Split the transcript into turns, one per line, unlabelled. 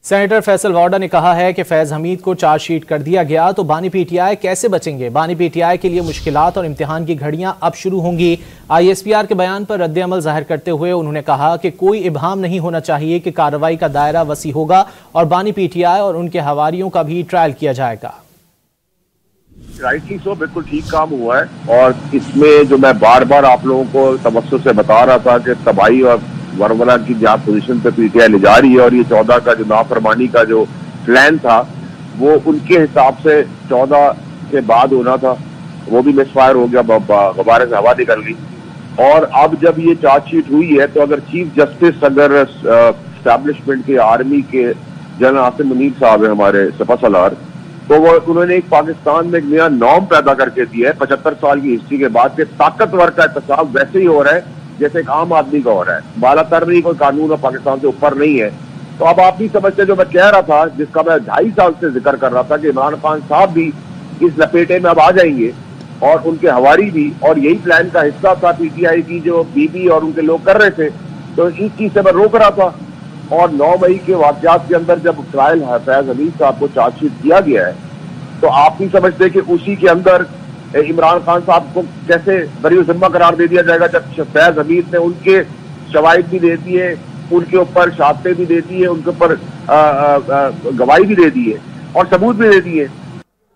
Senator Faisal वाडा ने कहा है कि फैज हमीद को चार्जशीट कर दिया गया तो बानी पीटीआई कैसे बचेंगे। बानी पीटीआई के लिए मुश्किलात और इम्तिहान की घड़ियां अब शुरू होंगी। ISPR के बयान पर रद्द-ए-अमल जाहिर करते हुए उन्होंने कहा कि कोई इब्हाम नहीं होना चाहिए कि कार्रवाई का दायरा वसी होगा और बानी पीटीआई और उनके हवारियों का भी ट्रायल किया जाएगा।
राइटली सो, बिल्कुल ठीक काम हुआ है। और इसमें जो मैं बार बार आप लोगों को तवज्जो से बता रहा था कि तबाही और वरवरा की जहाँ पोजीशन पे पीटीआई ले जा रही है और ये 14 का जो नाफरमानी का जो प्लान था वो उनके हिसाब से 14 के बाद होना था, वो भी मिसफायर हो गया, गुब्बारे से हवा निकल गई। और अब जब ये चार्जशीट हुई है तो अगर चीफ जस्टिस अगर एस्टैब्लिशमेंट के आर्मी के जनरल आसिम मुनीर साहब है हमारे सफासलार, तो वो उन्होंने एक पाकिस्तान में एक नया नॉर्म पैदा करके दिया है 75 साल की हिस्ट्री के बाद के ताकतवर का एहतसाब वैसे ही हो रहा है जैसे एक आम आदमी का हो रहा है। बालातर नहीं, कोई कानून और पाकिस्तान से ऊपर नहीं है। तो अब आप भी समझते, जो मैं कह रहा था, जिसका मैं 2.5 साल से जिक्र कर रहा था कि इमरान खान साहब भी इस लपेटे में अब आ जाएंगे और उनके हवारी भी, और यही प्लान का हिस्सा था पीटीआई की जो बीबी और उनके लोग कर रहे थे। तो इस चीज से मैं रोक रहा था। और 9 मई के वाकयात के अंदर जब ट्रायल फैज हमीद साहब को चार्जशीट किया गया है तो आप भी समझते कि उसी के अंदर इमरान खान साहब को कैसे बरी जिम्मा करार दे दिया जाएगा, जब फैज हमीद ने उनके शवाहिद भी दे दिए, उनके ऊपर शहादतें भी दे दी है, उनके ऊपर गवाही भी दे दी है और सबूत भी दे दिए।